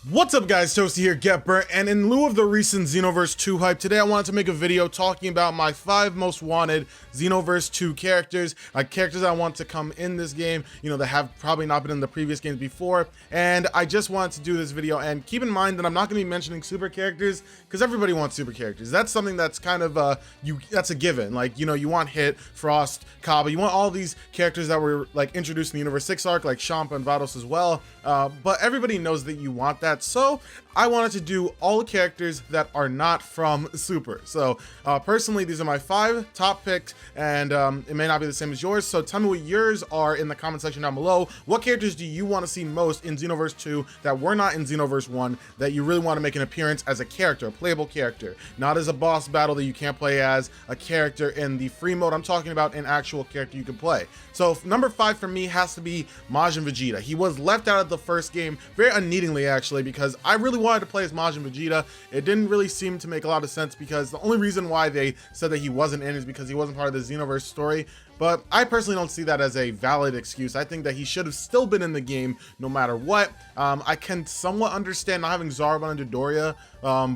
What's up guys, Toasty here, Get Burnt, and in lieu of the recent Xenoverse 2 hype, today I wanted to make a video talking about my 5 most wanted Xenoverse 2 characters, characters I want to come in this game, that have probably not been in the previous games before, and I just wanted to do this video, and keep in mind that I'm not going to be mentioning super characters, because everybody wants super characters. That's something that's kind of, that's a given, you want Hit, Frost, Kaba, you want all these characters that were, introduced in the Universe 6 arc, like Champa and Vados as well, but everybody knows that you want that. So I wanted to do all the characters that are not from Super. So personally, these are my 5 top picks, and it may not be the same as yours. So tell me what yours are in the comment section down below. What characters do you want to see most in Xenoverse 2 that were not in Xenoverse 1 that you really want to make an appearance as a character, a playable character, not as a boss battle that you can't play as, a character in the free mode. I'm talking about an actual character you can play. So number 5 for me has to be Majin Vegeta. He was left out of the first game very unneedingly, actually, because I really wanted to play as Majin Vegeta. It didn't really seem to make a lot of sense because the only reason why they said that he wasn't in is because he wasn't part of the Xenoverse story. But I personally don't see that as a valid excuse. I think that he should have still been in the game no matter what. I can somewhat understand not having Zarbon and Dodoria,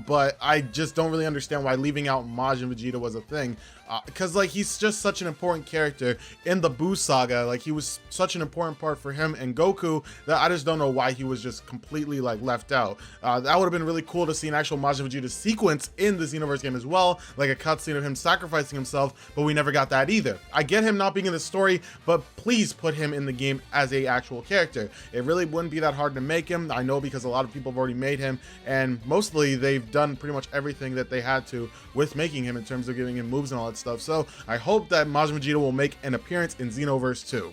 but I just don't really understand why leaving out Majin Vegeta was a thing. Because he's just such an important character in the Buu saga. He was such an important part for him and Goku that I just don't know why he was just completely left out. That would have been really cool to see an actual Majin Vegeta sequence in the Xenoverse game as well, like a cutscene of him sacrificing himself, but we never got that either. I get him not being in the story, but please put him in the game as a actual character. It really wouldn't be that hard to make him. I know because a lot of people have already made him, and mostly they've done pretty much everything that they had to with making him in terms of giving him moves and all that stuff. So I hope that Majin Vegeta will make an appearance in Xenoverse 2.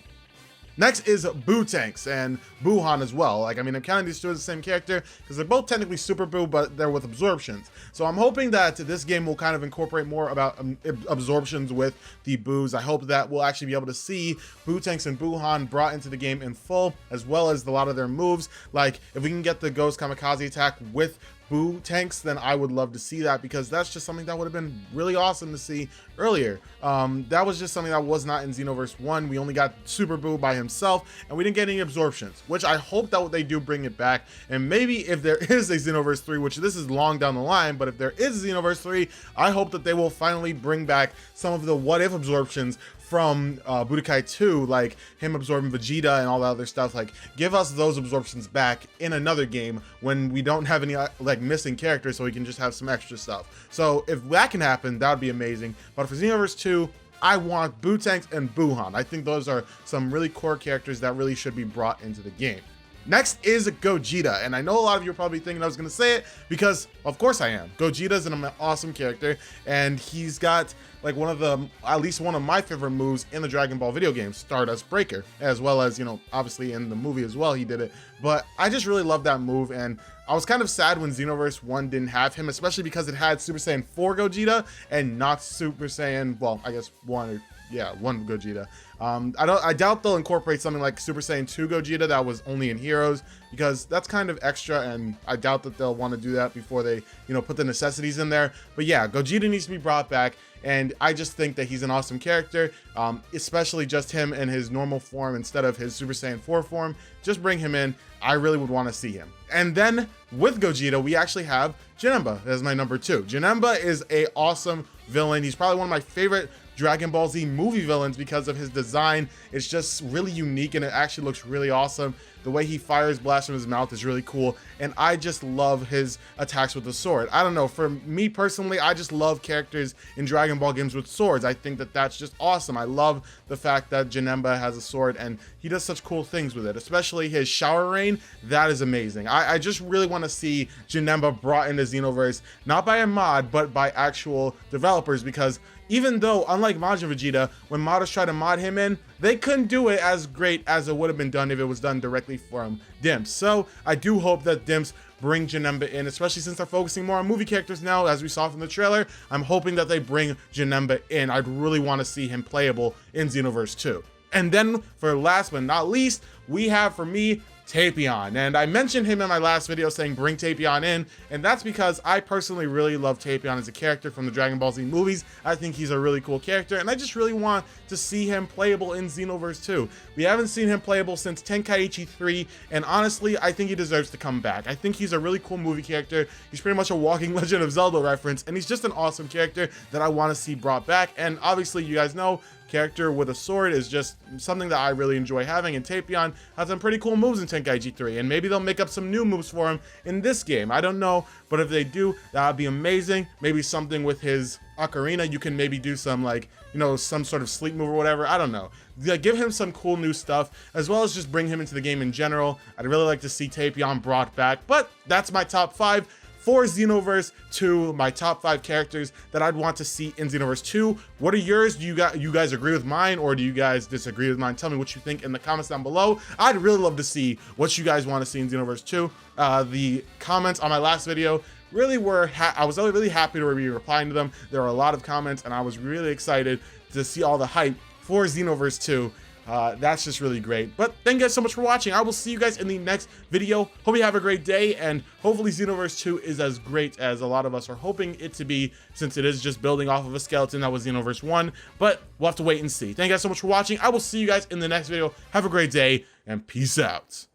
Next is Buu Tanks and Buuhan as well. I'm counting these two as the same character because they're both technically Super Buu, but they're with absorptions. So I'm hoping that this game will kind of incorporate more about absorptions with the Buus. I hope that we'll actually be able to see Buu Tanks and Buuhan brought into the game in full, as well as a lot of their moves. If we can get the Ghost Kamikaze attack with Buu Tanks, then I would love to see that, because that's just something that would have been really awesome to see earlier. That was just something that was not in Xenoverse 1. We only got Super Buu by himself, and we didn't get any absorptions, which I hope that they do bring it back. And maybe if there is a Xenoverse 3, which this is long down the line, but if there is a Xenoverse 3, I hope that they will finally bring back some of the what-if absorptions from Budokai 2, like him absorbing Vegeta and all that other stuff. Give us those absorptions back in another game when we don't have any missing characters, so we can just have some extra stuff. So if that can happen, that would be amazing. But for Xenoverse 2, I want Buu Tanks and Buuhan. I think those are some really core characters that really should be brought into the game. Next is Gogeta, and I know a lot of you are probably thinking I was going to say it, because of course I am. Gogeta is an awesome character, and he's got at least one of my favorite moves in the Dragon Ball video game, Stardust Breaker, as well as, obviously in the movie as well he did it. But I just really love that move, and I was kind of sad when Xenoverse 1 didn't have him, especially because it had Super Saiyan 4 Gogeta and not Super Saiyan, well, I guess 1 Gogeta. I doubt they'll incorporate something like Super Saiyan 2 Gogeta that was only in Heroes, because that's kind of extra, and I doubt that they'll want to do that before they, put the necessities in there. But yeah, Gogeta needs to be brought back, and I just think that he's an awesome character, especially just him in his normal form instead of his Super Saiyan 4 form. Just bring him in. I really would want to see him. And then with Gogeta, we actually have Janemba as my number 2. Janemba is a awesome villain. He's probably one of my favorite Dragon Ball Z movie villains because of his design. It's just really unique, and it actually looks really awesome. The way he fires blasts from his mouth is really cool, and I just love his attacks with the sword. I don't know, for me personally, I just love characters in Dragon Ball games with swords. I think that that's just awesome. I love the fact that Janemba has a sword, and he does such cool things with it, especially his shower rain. That is amazing. I just really want to see Janemba brought into Xenoverse, not by a mod, but by actual developers, because even though, unlike Majin Vegeta, when modders tried to mod him in, they couldn't do it as great as it would have been done if it was done directly from Dimps. So I do hope that Dimps bring Janemba in, especially since they're focusing more on movie characters now, as we saw from the trailer. I'm hoping that they bring Janemba in. I'd really want to see him playable in Xenoverse 2. And then, for last but not least, we have, for me, Tapeon. And I mentioned him in my last video saying bring Tapeon in, and that's because I personally really love Tapeon as a character from the Dragon Ball Z movies. I think he's a really cool character, and I just really want to see him playable in Xenoverse 2. We haven't seen him playable since Tenkaichi 3, and honestly, I think he deserves to come back. I think he's a really cool movie character. He's pretty much a walking Legend of Zelda reference, and he's just an awesome character that I want to see brought back. And obviously, you guys know, character with a sword is just something that I really enjoy having, and Tapeon has some pretty cool moves in Tenkaichi 3, and maybe they'll make up some new moves for him in this game. I don't know, but if they do, that would be amazing. Maybe something with his ocarina, you can maybe do some, like, you know, some sort of sleep move or whatever. I don't know. Give him some cool new stuff, as well as just bring him into the game in general. I'd really like to see Tapeon brought back, but that's my top 5 for Xenoverse 2, my top 5 characters that I'd want to see in Xenoverse 2. What are yours? Do you guys agree with mine, or do you guys disagree with mine? Tell me what you think in the comments down below. I'd really love to see what you guys want to see in Xenoverse 2. The comments on my last video really were, I was really happy to be replying to them. There were a lot of comments, and I was really excited to see all the hype for Xenoverse 2. That's just really great. But thank you guys so much for watching. I will see you guys in the next video. Hope you have a great day, and hopefully Xenoverse 2 is as great as a lot of us are hoping it to be, since it is just building off of a skeleton that was Xenoverse 1. But we'll have to wait and see. Thank you guys so much for watching. I will see you guys in the next video. Have a great day, and peace out.